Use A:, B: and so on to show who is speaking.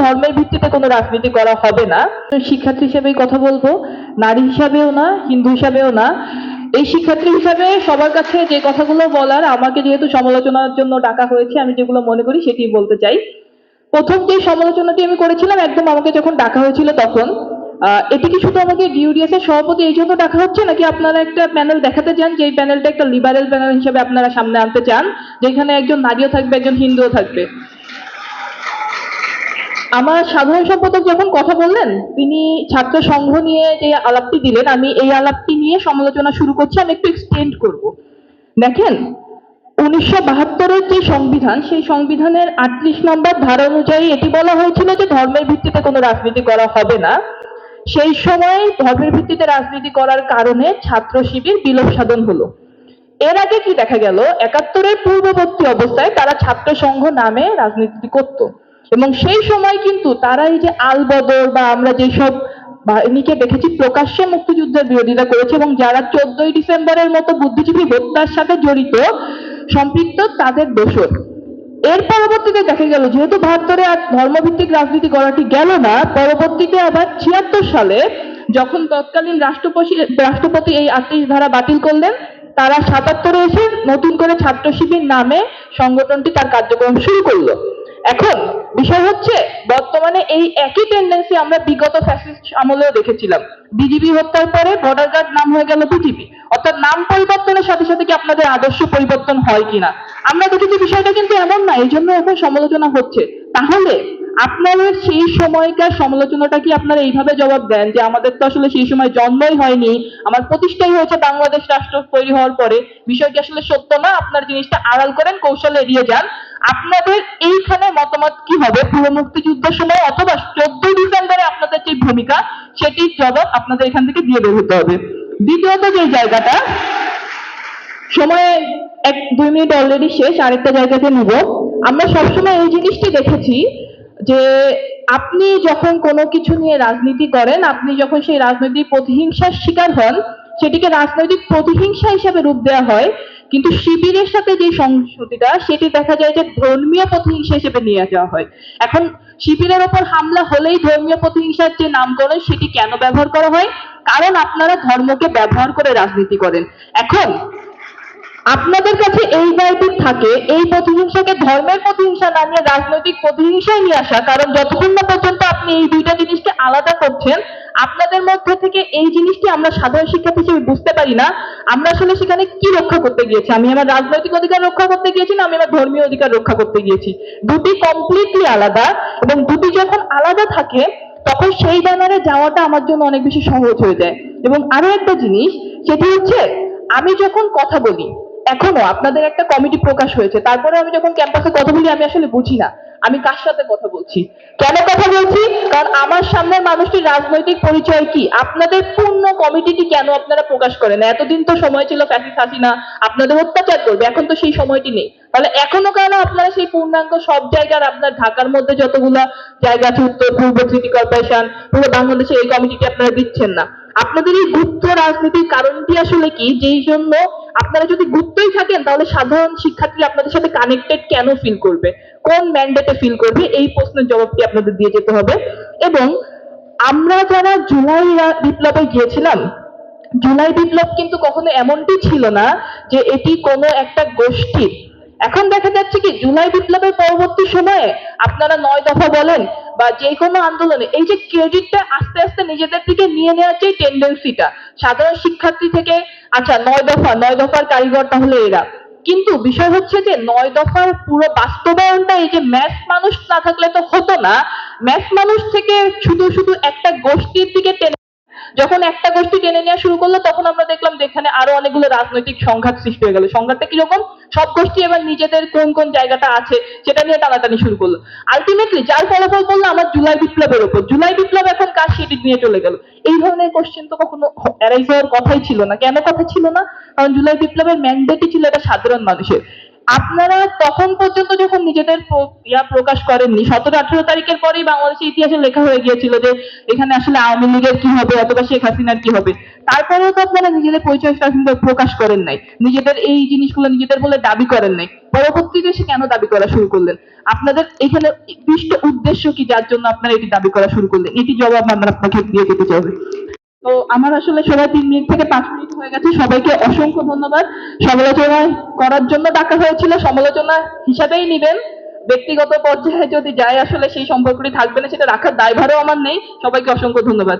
A: ধর্মের ভিত্তিতে কোনো রাজনীতি করা হবে না। শিক্ষার্থী হিসেবেই কথা বলবো, নারী হিসাবেও না, হিন্দু হিসাবেও না। এই শিক্ষার্থী হিসাবে সবার কাছে যে কথাগুলো বলার, আমাকে যেহেতু সমালোচনার জন্য ডাকা হয়েছে, আমি যেগুলো মনে করি সেটি বলতে চাই। প্রথম যে সমালোচনাটি আমি করেছিলাম একদম আমাকে যখন ডাকা হয়েছিল তখন, এটি কি শুধু আমাকে ডিউডিএস এর সভাপতি এই জন্য ডাকা হচ্ছে, নাকি আপনারা একটা প্যানেল দেখাতে চান যে এই প্যানেলটা একটা লিবারেল প্যানেল হিসেবে আপনারা সামনে আনতে চান, যেখানে একজন নারীও থাকবে, একজন হিন্দুও থাকবে? আমার সাধারণ সম্পাদক যখন কথা বললেন, তিনি ছাত্র সংঘ নিয়ে যে আলাপটি দিলেন, আমি এই আলাপটি নিয়ে সমালোচনা শুরু করছি। আমি একটু এক্সপ্লেন করব। দেখেন, 1972-এর যে সংবিধান, সেই সংবিধানের 38 নম্বর ধারা অনুযায়ী এটি বলা হয়েছিল যে ধর্মের ভিত্তিতে কোনো রাজনীতি করা হবে না। সেই সময় ধর্মের ভিত্তিতে রাজনীতি করার কারণে ছাত্র শিবির বিলোপ সাধন হলো। এর আগে কি দেখা গেল, 71-এর পূর্ববর্তী অবস্থায় তারা ছাত্র সংঘ নামে রাজনীতি করত, এবং সেই সময় কিন্তু তারা এই যে আলবদর বা আমরা যেসব বাহিনীকে দেখেছি প্রকাশ্যে মুক্তিযুদ্ধের বিরোধিতা করেছে, এবং যারা 14ই ডিসেম্বরের মতো বুদ্ধিজীবী হত্যার সাথে জড়িত সম্পৃক্ত তাদের দোষর। এর পরবর্তীতে দেখা গেল যেহেতু 72-এ আর ধর্মভিত্তিক রাজনীতি করাটি গেল না, পরবর্তীতে আবার 76 সালে যখন তৎকালীন রাষ্ট্রপতি এই 38 ধারা বাতিল করলেন, তারা 77-এ এসে নতুন করে ছাত্র শিবির নামে সংগঠনটি তার কার্যক্রম শুরু করলো। এখন বিষয় হচ্ছে, বর্তমানে এই একই টেন্ডেন্সি আমরা বিগত ফ্যাসিস্ট আমলেও দেখেছিলাম। বিজিবি হত্যার পরে বর্ডার গার্ড নাম হয়ে গেল বিজিবি। অর্থাৎ নাম পরিবর্তনের সাথে সাথে কি আপনাদের আদর্শ পরিবর্তন হয় কিনা আমরা দেখেছি। বিষয়টা কিন্তু এমন না, এই জন্য এখন সমালোচনা হচ্ছে। তাহলে আপনাদের সেই সময়কার সমালোচনাটা কি আপনারা এইভাবে জবাব দেন যে আমাদের তো আসলে সেই সময় জন্মই হয়নি, আমার প্রতিষ্ঠাই হয়েছে বাংলাদেশ রাষ্ট্র তৈরি হওয়ার পরে, বিষয় কি আসলে সত্য না, আপনার জিনিসটা আড়াল করেন, কৌশলে এড়িয়ে যান? আপনাদের এইখানে মতামত কি হবে পুরো মুক্তিযুদ্ধের সময় অথবা 14 ডিসেম্বরে আপনাদের যে ভূমিকা, সেটির জবাব আপনাদের এখান থেকে দিয়ে বের হতে হবে। দ্বিতীয়ত যে জায়গাটা, সময় 1-2 মিনিট অলরেডি শেষ, আরেকটা জায়গাতে নিব। আমরা সবসময় এই জিনিসটি দেখেছি যে আপনি যখন কোনো কিছু নিয়ে রাজনীতি করেন, আপনি যখন সেই রাজনৈতিক প্রতিহিংসার শিকার হন, সেটিকে রাজনৈতিক প্রতিহিংসা হিসেবে রূপ দেওয়া হয়। কিন্তু শিবিরের সাথে যে সংস্কৃতিটা, সেটি দেখা যায় যে ধর্মীয় প্রতিহিংসা হিসেবে নিয়ে যাওয়া হয়। এখন শিবিরের ওপর হামলা হলেই ধর্মীয় প্রতিহিংসার যে নামকরণ, সেটি কেন ব্যবহার করা হয়? কারণ আপনারা ধর্মকে ব্যবহার করে রাজনীতি করেন। এখন আপনাদের কাছে এই দায়িত্ব থাকে এই প্রতিহিংসাকে ধর্মের প্রতিহিংসা না নিয়ে রাজনৈতিক প্রতিহিংসায় নিয়ে আসা, কারণ যতক্ষণ না পর্যন্ত আপনি এই দুইটা জিনিসকে আলাদা করছেন, আপনাদের মধ্যে থেকে এই জিনিসটি আমরা সাধারণ শিক্ষার্থী হিসেবে বুঝতে পারি না। আমরা আসলে সেখানে কি রক্ষা করতে গিয়েছি? আমি আমার রাজনৈতিক অধিকার রক্ষা করতে গিয়েছি, না আমি আমার ধর্মীয় অধিকার রক্ষা করতে গিয়েছি? দুটি কমপ্লিটলি আলাদা, এবং দুটি যখন আলাদা থাকে তখন সেই ব্যানারে যাওয়াটা আমার জন্য অনেক বেশি সহজ হয়ে যায়। এবং আরো একটা জিনিস, সেটি হচ্ছে আমি যখন কথা বলি, এখনো আপনাদের একটা কমিটি প্রকাশ হয়েছে, তারপরে আমি যখন ক্যাম্পাসে কথা বলি আমি আসলে বুঝি না আমি কার সাথে কথা বলছি, কেন কথা বলছি। কারণ আমার সামনের মানুষটির রাজনৈতিক পরিচয় কি, আপনাদের পূর্ণ কমিটিটি কেন আপনারা প্রকাশ করেন? এতদিন তো সময় ছিল ফ্যাসিস্ট হাসিনা আপনাদের অত্যাচার করবে, এখন তো সেই সময়টি নেই। তাহলে এখনো কেন আপনারা সেই পূর্ণাঙ্গ সব জায়গার, আপনার ঢাকার মধ্যে যতগুলা জায়গা আছে, উত্তর পূর্ব সিটি কর্পোরেশন, পুরো বাংলাদেশে, এই কমিটিটি আপনারা দিচ্ছেন না? আপনাদের এই গুপ্ত রাজনীতির কারণটি আসলে কি, যেই জন্য আপনারা যদি গুপ্তই থাকেন তাহলে সাধারণ শিক্ষার্থীরা আপনাদের সাথে কানেক্টেড কেন ফিল করবে, কোন ম্যান্ডেটে ফিল করবে? এই প্রশ্নের জবাবটি আপনাদের দিয়ে যেতে হবে। এবং আমরা যারা জুলাই বিপ্লবে গিয়েছিলাম, জুলাই বিপ্লব কিন্তু কখনো এমনটি ছিল না যে এটি কোনো একটা গোষ্ঠীর। এখন দেখা যাচ্ছে কি, জুলাই বিপ্লবের পরবর্তী সময়ে আপনারা 9 দফা বলেন বা যে কোনো আন্দোলনে এই যে ক্রেডিটটা আস্তে আস্তে নিজেদের দিকে নিয়ে নেওয়ার যে টেন্ডেন্সিটা, সাধারণ শিক্ষার্থী থেকে আচ্ছা 9 দফার কারিগর তাহলে এরা, কিন্তু বিষয় হচ্ছে যে 9 দফার পুরো বাস্তবায়নটা এই যে ম্যাস মানুষ না থাকলে তো হতো না। ম্যাস মানুষ থেকে শুধু শুধু একটা গোষ্ঠীর দিকে টেনে, যখন একটা গোষ্ঠী টেনে নেওয়া শুরু করলো, তখন আমরা দেখলাম যে এখানে আরো অনেকগুলো রাজনৈতিক সংঘাত সৃষ্টি হয়ে গেল। সংঘাতটা কিরকম? সব গোষ্ঠী এবার নিজেদের কোন কোন জায়গাটা আছে সেটা নিয়ে টানাটানি শুরু করলো। আলটিমেটলি যার ফলাফল পড়লো আমার জুলাই বিপ্লবের উপর। জুলাই বিপ্লব এখন কার, সেটি নিয়ে চলে গেল। এই ধরনের কোশ্চেন তো কখনো এরাইজ হওয়ার কথাই ছিল না। কেন কথা ছিল না? কারণ জুলাই বিপ্লবের ম্যান্ডেটই ছিল এটা সাধারণ মানুষের। আপনারা তখন পর্যন্ত যখন নিজেদের প্রকাশ করেননি, 17-18 তারিখের পরেই বাংলাদেশের ইতিহাসে লেখা হয়ে গিয়েছিল যে এখানে আসলে আওয়ামী লীগের কি হবে অথবা শেখ হাসিনার কি হবে। তারপরেও তো আপনারা নিজেদের পরিচয়টা কিন্তু প্রকাশ করেন নাই, নিজেদের এই জিনিসগুলো নিজেদের বলে দাবি করেন নাই। পরবর্তীতে এসে কেন দাবি করা শুরু করলেন? আপনাদের এখানে পৃষ্ঠ উদ্দেশ্য কি যার জন্য আপনারা এটি দাবি করা শুরু করলেন? এটি জবাব আমরা আপনাকে দিয়ে দিতে চাই। তো আমার আসলে সময় 3 মিনিট থেকে 5 মিনিট হয়ে গেছে। সবাইকে অসংখ্য ধন্যবাদ। সমালোচনা করার জন্য ডাকা হয়েছিল, সমালোচনা হিসাবেই নিবেন। ব্যক্তিগত পর্যায়ে যদি যায় আসলে সেই সম্পর্কটি থাকবে না, সেটা রাখার দায়ভারও আমার নেই। সবাইকে অসংখ্য ধন্যবাদ।